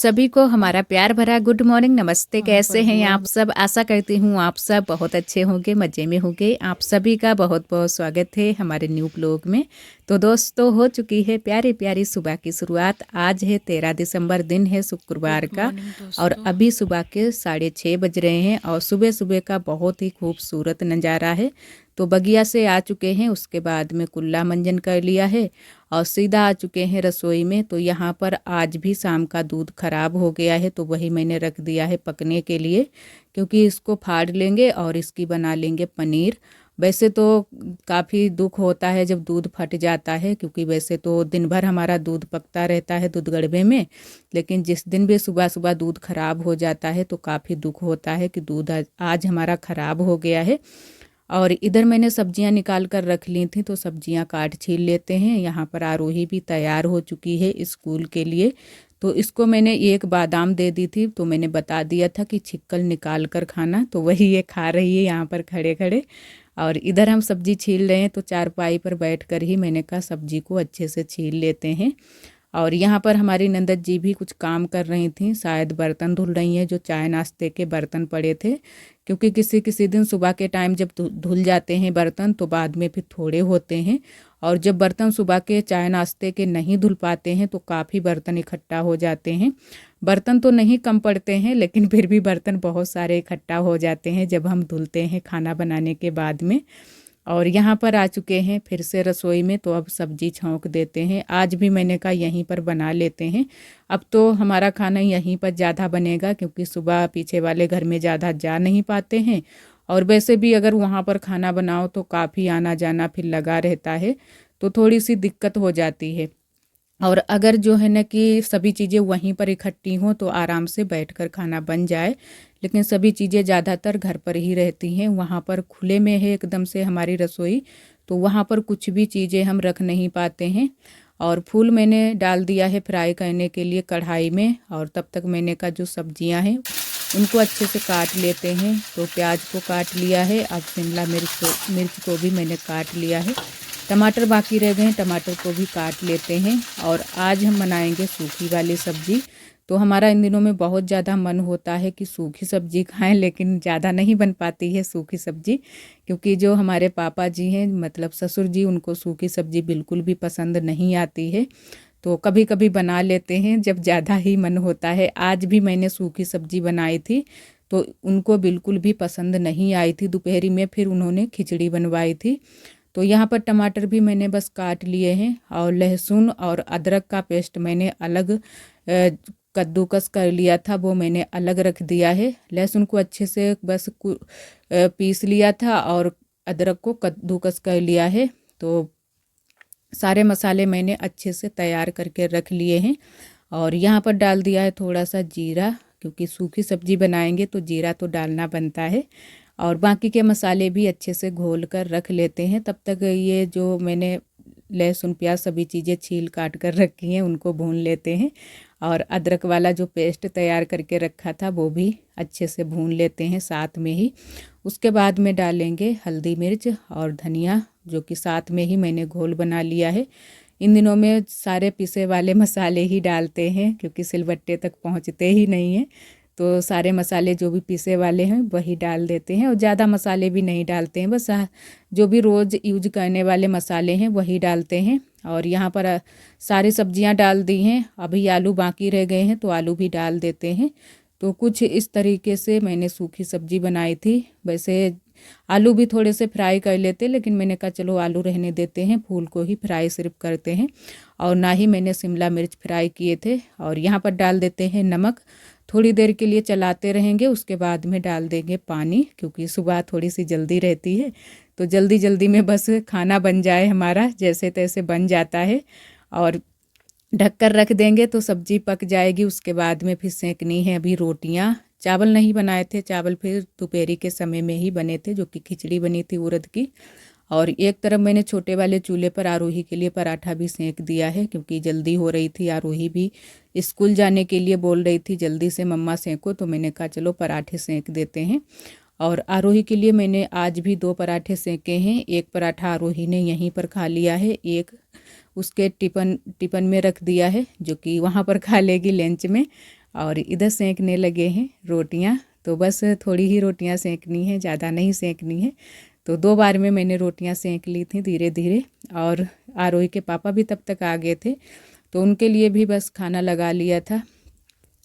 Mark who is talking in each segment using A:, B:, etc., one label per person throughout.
A: सभी को हमारा प्यार भरा गुड मॉर्निंग, नमस्ते। कैसे हैं आप सब? आशा करती हूँ आप सब बहुत अच्छे होंगे, मज़े में होंगे। आप सभी का बहुत बहुत स्वागत है हमारे न्यू ब्लॉग में। तो दोस्तों, हो चुकी है प्यारी प्यारी सुबह की शुरुआत। आज है 13 दिसंबर, दिन है शुक्रवार का और अभी सुबह के 6:30 बज रहे हैं और सुबह सुबह का बहुत ही खूबसूरत नज़ारा है। तो बगिया से आ चुके हैं, उसके बाद में कुल्ला मंजन कर लिया है और सीधा आ चुके हैं रसोई में। तो यहाँ पर आज भी शाम का दूध ख़राब हो गया है, तो वही मैंने रख दिया है पकने के लिए, क्योंकि इसको फाड़ लेंगे और इसकी बना लेंगे पनीर। वैसे तो काफ़ी दुख होता है जब दूध फट जाता है, क्योंकि वैसे तो दिन भर हमारा दूध पकता रहता है दूध गड़बे में, लेकिन जिस दिन भी सुबह सुबह दूध ख़राब हो जाता है तो काफ़ी दुख होता है कि दूध आज हमारा ख़राब हो गया है। और इधर मैंने सब्जियां निकाल कर रख ली थी, तो सब्जियां काट छील लेते हैं। यहाँ पर आरोही भी तैयार हो चुकी है स्कूल के लिए। तो इसको मैंने एक बादाम दे दी थी, तो मैंने बता दिया था कि छिक्कल निकाल कर खाना, तो वही ये खा रही है यहाँ पर खड़े खड़े। और इधर हम सब्जी छील रहे हैं, तो चारपाई पर बैठ कर ही मैंने कहा सब्जी को अच्छे से छील लेते हैं। और यहाँ पर हमारी नंदत जी भी कुछ काम कर रही थी, शायद बर्तन धुल रही हैं, जो चाय नाश्ते के बर्तन पड़े थे। क्योंकि किसी किसी दिन सुबह के टाइम जब धुल जाते हैं बर्तन तो बाद में फिर थोड़े होते हैं, और जब बर्तन सुबह के चाय नाश्ते के नहीं धुल पाते हैं तो काफ़ी बर्तन इकट्ठा हो जाते हैं। बर्तन तो नहीं कम पड़ते हैं, लेकिन फिर भी बर्तन बहुत सारे इकट्ठा हो जाते हैं जब हम धुलते हैं खाना बनाने के बाद में। और यहाँ पर आ चुके हैं फिर से रसोई में, तो अब सब्जी छौंक देते हैं। आज भी मैंने कहा यहीं पर बना लेते हैं। अब तो हमारा खाना यहीं पर ज़्यादा बनेगा, क्योंकि सुबह पीछे वाले घर में ज़्यादा जा नहीं पाते हैं, और वैसे भी अगर वहाँ पर खाना बनाओ तो काफ़ी आना जाना फिर लगा रहता है, तो थोड़ी सी दिक्कत हो जाती है। और अगर जो है ना कि सभी चीज़ें वहीं पर इकट्ठी हों तो आराम से बैठकर खाना बन जाए, लेकिन सभी चीज़ें ज़्यादातर घर पर ही रहती हैं। वहाँ पर खुले में है एकदम से हमारी रसोई, तो वहाँ पर कुछ भी चीज़ें हम रख नहीं पाते हैं। और फूल मैंने डाल दिया है फ्राई करने के लिए कढ़ाई में, और तब तक मैंने का जो सब्जियां हैं उनको अच्छे से काट लेते हैं। तो प्याज को काट लिया है, अब शिमला मिर्च को भी मैंने काट लिया है। टमाटर बाकी रह गए, टमाटर को भी काट लेते हैं। और आज हम बनाएंगे सूखी वाली सब्ज़ी। तो हमारा इन दिनों में बहुत ज़्यादा मन होता है कि सूखी सब्ज़ी खाएं, लेकिन ज़्यादा नहीं बन पाती है सूखी सब्ज़ी, क्योंकि जो हमारे पापा जी हैं मतलब ससुर जी, उनको सूखी सब्ज़ी बिल्कुल भी पसंद नहीं आती है। तो कभी कभी बना लेते हैं जब ज़्यादा ही मन होता है। आज भी मैंने सूखी सब्ज़ी बनाई थी, तो उनको बिल्कुल भी पसंद नहीं आई थी। दोपहरी में फिर उन्होंने खिचड़ी बनवाई थी। तो यहाँ पर टमाटर भी मैंने बस काट लिए हैं, और लहसुन और अदरक का पेस्ट मैंने अलग कद्दूकस कर लिया था, वो मैंने अलग रख दिया है। लहसुन को अच्छे से बस पीस लिया था और अदरक को कद्दूकस कर लिया है। तो सारे मसाले मैंने अच्छे से तैयार करके रख लिए हैं। और यहाँ पर डाल दिया है थोड़ा सा जीरा, क्योंकि सूखी सब्जी बनाएंगे तो जीरा तो डालना बनता है। और बाकी के मसाले भी अच्छे से घोल कर रख लेते हैं। तब तक ये जो मैंने लहसुन प्याज सभी चीज़ें छील काट कर रखी हैं उनको भून लेते हैं। और अदरक वाला जो पेस्ट तैयार करके रखा था वो भी अच्छे से भून लेते हैं साथ में ही। उसके बाद में डालेंगे हल्दी मिर्च और धनिया, जो कि साथ में ही मैंने घोल बना लिया है। इन दिनों में सारे पिसे वाले मसाले ही डालते हैं, क्योंकि सिलबट्टे तक पहुंचते ही नहीं हैं। तो सारे मसाले जो भी पीसे वाले हैं वही डाल देते हैं, और ज़्यादा मसाले भी नहीं डालते हैं, बस जो भी रोज़ यूज करने वाले मसाले हैं वही डालते हैं। और यहाँ पर सारी सब्जियां डाल दी हैं, अभी आलू बाकी रह गए हैं तो आलू भी डाल देते हैं। तो कुछ इस तरीके से मैंने सूखी सब्जी बनाई थी। वैसे आलू भी थोड़े से फ्राई कर लेते, लेकिन मैंने कहा चलो आलू रहने देते हैं, फूल को ही फ्राई सिर्फ करते हैं। और ना ही मैंने शिमला मिर्च फ्राई किए थे। और यहाँ पर डाल देते हैं नमक, थोड़ी देर के लिए चलाते रहेंगे, उसके बाद में डाल देंगे पानी, क्योंकि सुबह थोड़ी सी जल्दी रहती है, तो जल्दी जल्दी में बस खाना बन जाए हमारा, जैसे तैसे बन जाता है। और ढककर रख देंगे तो सब्जी पक जाएगी। उसके बाद में फिर सेंकनी है अभी रोटियां। चावल नहीं बनाए थे, चावल फिर दोपहरी के समय में ही बने थे, जो कि खिचड़ी बनी थी उड़द की। और एक तरफ मैंने छोटे वाले चूल्हे पर आरोही के लिए पराठा भी सेंक दिया है, क्योंकि जल्दी हो रही थी। आरोही भी स्कूल जाने के लिए बोल रही थी जल्दी से मम्मा सेंको, तो मैंने कहा चलो पराठे सेंक देते हैं। और आरोही के लिए मैंने आज भी 2 पराठे सेंके हैं। एक पराठा आरोही ने यहीं पर खा लिया है, एक उसके टिफ़िन में रख दिया है, जो कि वहाँ पर खा लेगी लंच में। और इधर सेंकने लगे हैं रोटियां। तो बस थोड़ी ही रोटियां सेंकनी है, ज़्यादा नहीं सेंकनी है। तो 2 बार में मैंने रोटियां सेंक ली थी धीरे धीरे। और आरोही के पापा भी तब तक आ गए थे, तो उनके लिए भी बस खाना लगा लिया था।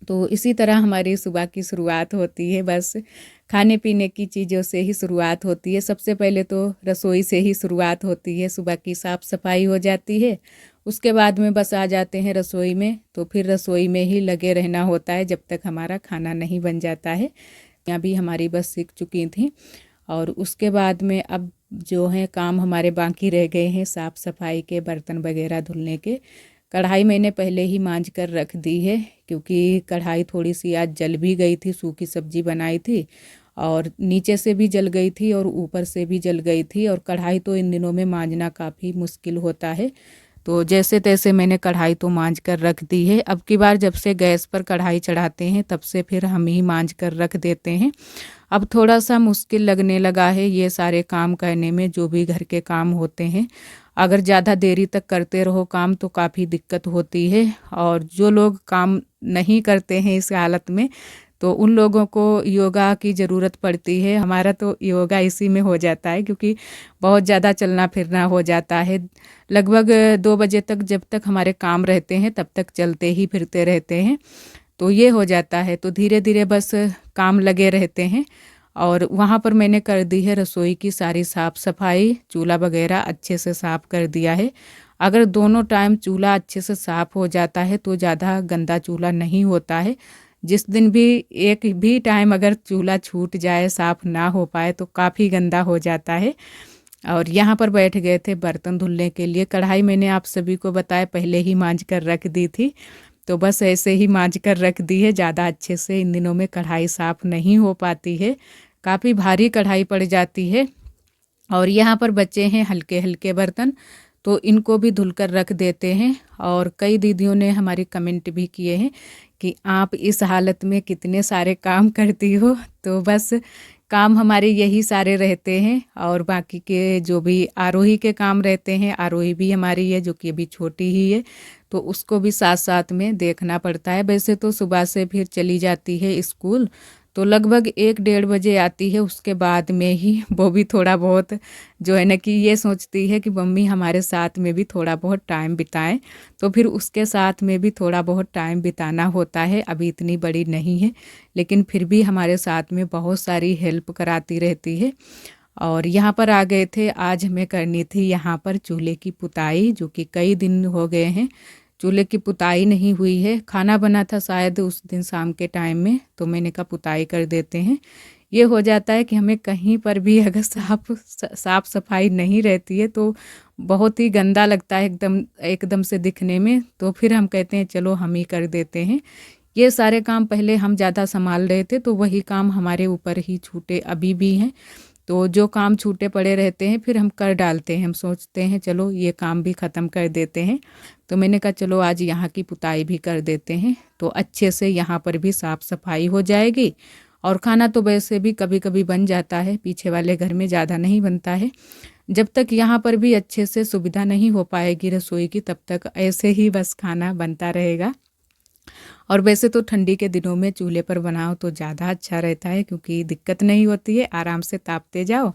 A: तो इसी तरह हमारी सुबह की शुरुआत होती है, बस खाने पीने की चीज़ों से ही शुरुआत होती है। सबसे पहले तो रसोई से ही शुरुआत होती है, सुबह की साफ़ सफाई हो जाती है। उसके बाद में बस आ जाते हैं रसोई में, तो फिर रसोई में ही लगे रहना होता है जब तक हमारा खाना नहीं बन जाता है। यहाँ भी हमारी बस सीख चुकी थी। और उसके बाद में अब जो है काम हमारे बाकी रह गए हैं, साफ़ सफाई के, बर्तन वगैरह धुलने के। कढ़ाई मैंने पहले ही मांज कर रख दी है, क्योंकि कढ़ाई थोड़ी सी आज जल भी गई थी, सूखी सब्जी बनाई थी और नीचे से भी जल गई थी और ऊपर से भी जल गई थी। और कढ़ाई तो इन दिनों में मांजना काफ़ी मुश्किल होता है, तो जैसे तैसे मैंने कढ़ाई तो मांज कर रख दी है। अब की बार जब से गैस पर कढ़ाई चढ़ाते हैं तब से फिर हम ही मांज कर रख देते हैं। अब थोड़ा सा मुश्किल लगने लगा है ये सारे काम करने में, जो भी घर के काम होते हैं। अगर ज़्यादा देरी तक करते रहो काम तो काफ़ी दिक्कत होती है। और जो लोग काम नहीं करते हैं इस हालत में, तो उन लोगों को योगा की ज़रूरत पड़ती है। हमारा तो योगा इसी में हो जाता है, क्योंकि बहुत ज़्यादा चलना फिरना हो जाता है। लगभग 2 बजे तक जब तक हमारे काम रहते हैं तब तक चलते ही फिरते रहते हैं, तो ये हो जाता है। तो धीरे धीरे बस काम लगे रहते हैं। और वहाँ पर मैंने कर दी है रसोई की सारी साफ़ सफाई, चूल्हा वगैरह अच्छे से साफ़ कर दिया है। अगर दोनों टाइम चूल्हा अच्छे से साफ़ हो जाता है तो ज़्यादा गंदा चूल्हा नहीं होता है। जिस दिन भी एक भी टाइम अगर चूल्हा छूट जाए, साफ़ ना हो पाए, तो काफ़ी गंदा हो जाता है। और यहाँ पर बैठ गए थे बर्तन धुलने के लिए। कढ़ाई मैंने आप सभी को बताया पहले ही मांज कर रख दी थी, तो बस ऐसे ही मांज कर रख दी है। ज़्यादा अच्छे से इन दिनों में कढ़ाई साफ़ नहीं हो पाती है, काफ़ी भारी कढ़ाई पड़ जाती है। और यहाँ पर बचे हैं हल्के हल्के बर्तन, तो इनको भी धुल कर रख देते हैं। और कई दीदियों ने हमारी कमेंट भी किए हैं कि आप इस हालत में कितने सारे काम करती हो। तो बस काम हमारे यही सारे रहते हैं। और बाकी के जो भी आरोही के काम रहते हैं, आरोही भी हमारी है जो कि अभी छोटी ही है, तो उसको भी साथ साथ में देखना पड़ता है। वैसे तो सुबह से फिर चली जाती है स्कूल, तो लगभग 1-1:30 बजे आती है। उसके बाद में ही वो भी थोड़ा बहुत जो है ना कि ये सोचती है कि मम्मी हमारे साथ में भी थोड़ा बहुत टाइम बिताएं, तो फिर उसके साथ में भी थोड़ा बहुत टाइम बिताना होता है। अभी इतनी बड़ी नहीं है, लेकिन फिर भी हमारे साथ में बहुत सारी हेल्प कराती रहती है। और यहाँ पर आ गए थे, आज हमें करनी थी यहाँ पर चूल्हे की पुताई, जो कि कई दिन हो गए हैं चूल्हे की पुताई नहीं हुई है। खाना बना था शायद उस दिन शाम के टाइम में, तो मैंने कहा पुताई कर देते हैं। ये हो जाता है कि हमें कहीं पर भी अगर साफ सफाई नहीं रहती है तो बहुत ही गंदा लगता है एकदम एकदम से दिखने में, तो फिर हम कहते हैं चलो हम ही कर देते हैं। ये सारे काम पहले हम ज़्यादा संभाल रहे थे, तो वही काम हमारे ऊपर ही छूटे अभी भी हैं। तो जो काम छूटे पड़े रहते हैं फिर हम कर डालते हैं, हम सोचते हैं चलो ये काम भी ख़त्म कर देते हैं। तो मैंने कहा चलो आज यहाँ की पुताई भी कर देते हैं, तो अच्छे से यहाँ पर भी साफ़ सफाई हो जाएगी। और खाना तो वैसे भी कभी कभी बन जाता है, पीछे वाले घर में ज़्यादा नहीं बनता है। जब तक यहाँ पर भी अच्छे से सुविधा नहीं हो पाएगी रसोई की, तब तक ऐसे ही बस खाना बनता रहेगा। और वैसे तो ठंडी के दिनों में चूल्हे पर बनाओ तो ज़्यादा अच्छा रहता है, क्योंकि दिक्कत नहीं होती है, आराम से तापते जाओ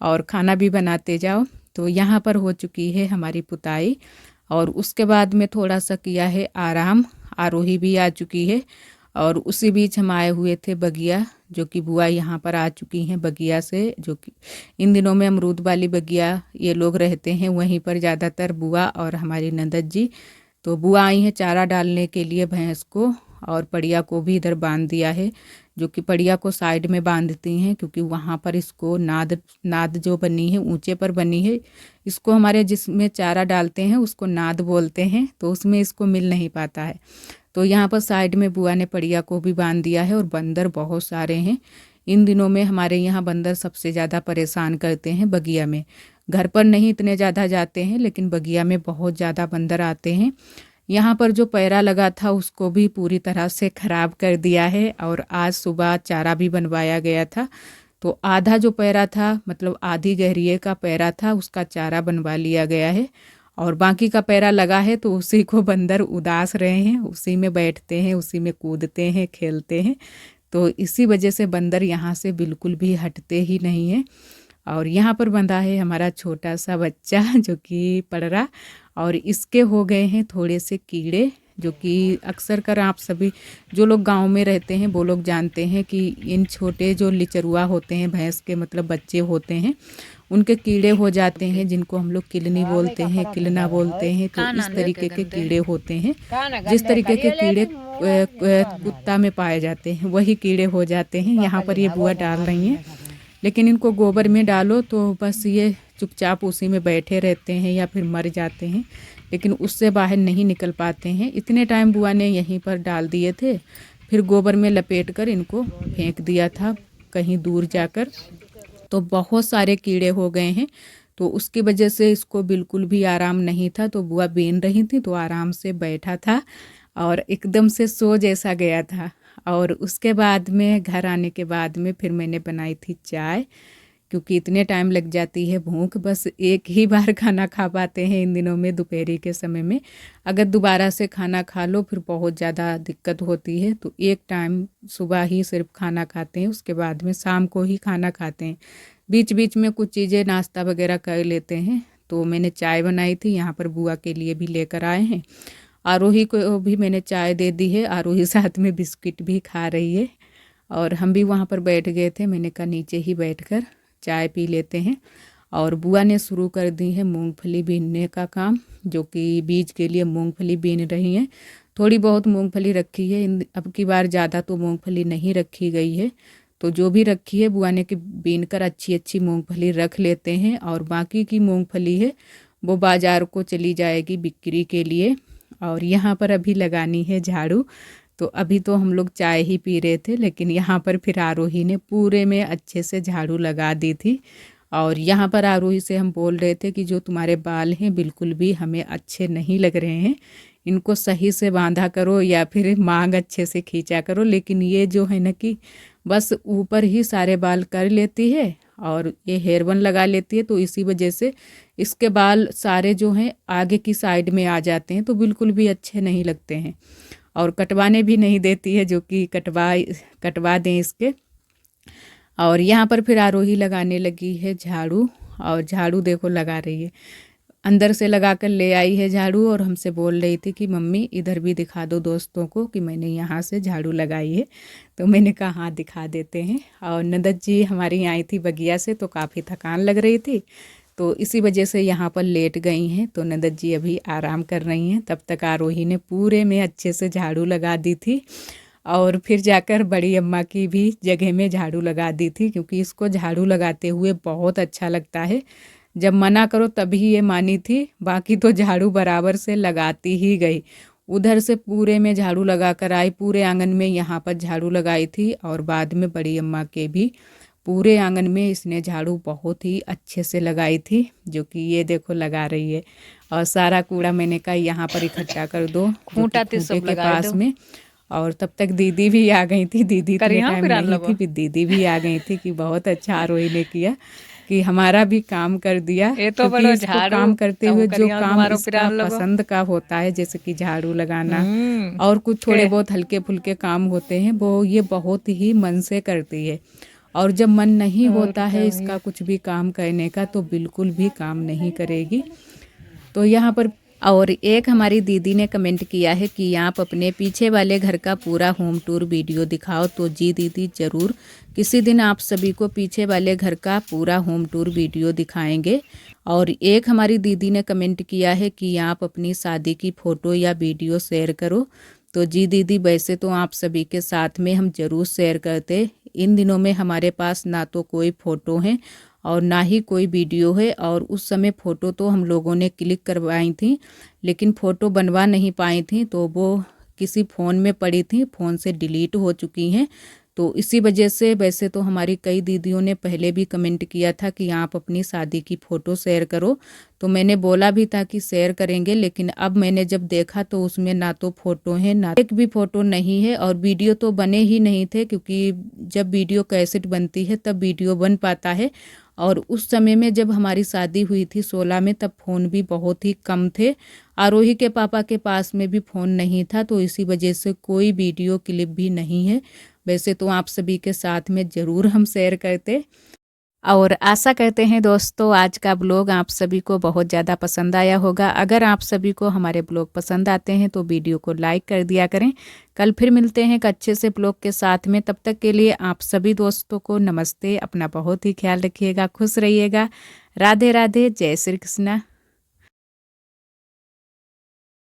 A: और खाना भी बनाते जाओ। तो यहाँ पर हो चुकी है हमारी पुताई। और उसके बाद में थोड़ा सा किया है आराम, आरोही भी आ चुकी है। और उसी बीच हम आए हुए थे बगिया, जो कि बुआ यहाँ पर आ चुकी हैं बगिया से, जो कि इन दिनों में अमरूद वाली बगिया ये लोग रहते हैं वहीं पर ज़्यादातर, बुआ और हमारी नंदत जी। तो बुआ आई हैं चारा डालने के लिए भैंस को, और पड़िया को भी इधर बांध दिया है, जो कि पड़िया को साइड में बांधती हैं, क्योंकि वहाँ पर इसको नाद नाद जो बनी है ऊंचे पर बनी है, इसको हमारे जिसमें चारा डालते हैं उसको नाद बोलते हैं, तो उसमें इसको मिल नहीं पाता है। तो यहाँ पर साइड में बुआ ने पड़िया को भी बांध दिया है। और बंदर बहुत सारे हैं इन दिनों में, हमारे यहाँ बंदर सबसे ज़्यादा परेशान करते हैं बगिया में। घर पर नहीं इतने ज़्यादा जाते हैं, लेकिन बगिया में बहुत ज़्यादा बंदर आते हैं। यहाँ पर जो पैरा लगा था उसको भी पूरी तरह से ख़राब कर दिया है। और आज सुबह चारा भी बनवाया गया था, तो आधा जो पैरा था, मतलब आधी गहरिए का पैरा था, उसका चारा बनवा लिया गया है। और बाकी का पैरा लगा है तो उसी को बंदर उदास रहे हैं, उसी में बैठते हैं, उसी में कूदते हैं, खेलते हैं। तो इसी वजह से बंदर यहाँ से बिल्कुल भी हटते ही नहीं हैं। और यहाँ पर बंधा है हमारा छोटा सा बच्चा जो कि पढ़ रहा, और इसके हो गए हैं थोड़े से कीड़े, जो कि अक्सर कर आप सभी जो लोग गांव में रहते हैं वो लोग जानते हैं कि इन छोटे जो लिचरुआ होते हैं, भैंस के मतलब बच्चे होते हैं, उनके कीड़े हो जाते हैं, जिनको हम लोग किलनी बोलते हैं, किलना बोलते हैं। तो इस तरीके के कीड़े होते हैं। जिस तरीके के कीड़े कुत्ता में पाए जाते हैं वही कीड़े हो जाते हैं। यहाँ पर ये बुआ डाल रही हैं, लेकिन इनको गोबर में डालो तो बस ये चुपचाप उसी में बैठे रहते हैं या फिर मर जाते हैं, लेकिन उससे बाहर नहीं निकल पाते हैं। इतने टाइम बुआ ने यहीं पर डाल दिए थे, फिर गोबर में लपेट कर इनको फेंक दिया था कहीं दूर जाकर। तो बहुत सारे कीड़े हो गए हैं, तो उसकी वजह से इसको बिल्कुल भी आराम नहीं था। तो बुआ बीन रही थी तो आराम से बैठा था और एकदम से सो जैसा गया था। और उसके बाद में घर आने के बाद में फिर मैंने बनाई थी चाय, क्योंकि इतने टाइम लग जाती है भूख, बस एक ही बार खाना खा पाते हैं इन दिनों में दोपहरी के समय में। अगर दोबारा से खाना खा लो फिर बहुत ज़्यादा दिक्कत होती है। तो एक टाइम सुबह ही सिर्फ खाना खाते हैं, उसके बाद में शाम को ही खाना खाते हैं। बीच बीच में कुछ चीज़ें नाश्ता वगैरह कर लेते हैं। तो मैंने चाय बनाई थी, यहाँ पर बुआ के लिए भी लेकर आए हैं। आरोही को भी मैंने चाय दे दी है, आरोही साथ में बिस्किट भी खा रही है। और हम भी वहाँ पर बैठ गए थे, मैंने कहा नीचे ही बैठकर चाय पी लेते हैं। और बुआ ने शुरू कर दी है मूंगफली बीनने का काम, जो कि बीज के लिए मूंगफली बीन रही हैं। थोड़ी बहुत मूंगफली रखी है, अब की बार ज़्यादा तो मूंगफली नहीं रखी गई है। तो जो भी रखी है बुआ ने कि बीन कर अच्छी अच्छी मूंगफली रख लेते हैं, और बाकी की मूंगफली है वो बाज़ार को चली जाएगी बिक्री के लिए। और यहाँ पर अभी लगानी है झाड़ू। तो अभी तो हम लोग चाय ही पी रहे थे, लेकिन यहाँ पर फिर आरोही ने पूरे में अच्छे से झाड़ू लगा दी थी। और यहाँ पर आरोही से हम बोल रहे थे कि जो तुम्हारे बाल हैं बिल्कुल भी हमें अच्छे नहीं लग रहे हैं, इनको सही से बांधा करो या फिर मांग अच्छे से खींचा करो। लेकिन ये जो है ना कि बस ऊपर ही सारे बाल कर लेती है और ये हेयर बन लगा लेती है, तो इसी वजह से इसके बाल सारे जो हैं आगे की साइड में आ जाते हैं, तो बिल्कुल भी अच्छे नहीं लगते हैं। और कटवाने भी नहीं देती है, जो कि कटवा दें इसके। और यहाँ पर फिर आरोही लगाने लगी है झाड़ू, और झाड़ू देखो लगा रही है, अंदर से लगा कर ले आई है झाड़ू। और हमसे बोल रही थी कि मम्मी इधर भी दिखा दो दोस्तों को कि मैंने यहाँ से झाड़ू लगाई है। तो मैंने कहा हाँ दिखा देते हैं। और नंदत जी हमारी आई थी बगिया से, तो काफ़ी थकान लग रही थी, तो इसी वजह से यहाँ पर लेट गई हैं। तो नंदत जी अभी आराम कर रही हैं। तब तक आरोही ने पूरे में अच्छे से झाड़ू लगा दी थी, और फिर जाकर बड़ी अम्मा की भी जगह में झाड़ू लगा दी थी, क्योंकि इसको झाड़ू लगाते हुए बहुत अच्छा लगता है। जब मना करो तभी ये मानी थी, बाकी तो झाड़ू बराबर से लगाती ही गई। उधर से पूरे में झाड़ू लगा कर आई, पूरे आंगन में यहाँ पर झाड़ू लगाई थी, और बाद में बड़ी अम्मा के भी पूरे आंगन में इसने झाड़ू बहुत ही अच्छे से लगाई थी, जो कि ये देखो लगा रही है। और सारा कूड़ा मैंने कहा यहाँ पर इकट्ठा कर दो खूंटे के पास में। और तब तक दीदी भी आ गई थी, दीदी इतने टाइम नहीं थी, फिर दीदी भी आ गई थी कि बहुत अच्छा आरोही ने किया कि हमारा भी काम कर दिया। ये तो बड़ा झाड़ू काम करते हुए जो काम इसका पसंद का होता है, जैसे कि झाड़ू लगाना और कुछ थोड़े बहुत हल्के फुल्के काम होते हैं, वो ये बहुत ही मन से करती है। और जब मन नहीं होता है इसका कुछ भी काम करने का, तो बिल्कुल भी काम नहीं करेगी। तो यहाँ पर और एक हमारी दीदी ने कमेंट किया है कि आप अपने पीछे वाले घर का पूरा होम टूर वीडियो दिखाओ। तो जी दीदी ज़रूर, किसी दिन आप सभी को पीछे वाले घर का पूरा होम टूर वीडियो दिखाएंगे। और एक हमारी दीदी ने कमेंट किया है कि आप अपनी शादी की फ़ोटो या वीडियो शेयर करो। तो जी दीदी, वैसे तो आप सभी के साथ में हम ज़रूर शेयर करते। इन दिनों में हमारे पास ना तो कोई फ़ोटो है और ना ही कोई वीडियो है। और उस समय फ़ोटो तो हम लोगों ने क्लिक करवाई थी, लेकिन फ़ोटो बनवा नहीं पाई थी, तो वो किसी फ़ोन में पड़ी थी, फ़ोन से डिलीट हो चुकी हैं। तो इसी वजह से वैसे तो हमारी कई दीदियों ने पहले भी कमेंट किया था कि आप अपनी शादी की फ़ोटो शेयर करो, तो मैंने बोला भी था कि शेयर करेंगे। लेकिन अब मैंने जब देखा तो उसमें ना तो फ़ोटो है, ना एक भी फ़ोटो नहीं है, और वीडियो तो बने ही नहीं थे, क्योंकि जब वीडियो कैसेट बनती है तब वीडियो बन पाता है। और उस समय में जब हमारी शादी हुई थी 16 में, तब फ़ोन भी बहुत ही कम थे। आरोही के पापा के पास में भी फ़ोन नहीं था, तो इसी वजह से कोई वीडियो क्लिप भी नहीं है। वैसे तो आप सभी के साथ में ज़रूर हम शेयर करते। और आशा करते हैं दोस्तों आज का ब्लॉग आप सभी को बहुत ज़्यादा पसंद आया होगा। अगर आप सभी को हमारे ब्लॉग पसंद आते हैं तो वीडियो को लाइक कर दिया करें। कल फिर मिलते हैं एक अच्छे से ब्लॉग के साथ में। तब तक के लिए आप सभी दोस्तों को नमस्ते। अपना बहुत ही ख्याल रखिएगा, खुश रहिएगा। राधे राधे, जय श्री कृष्णा।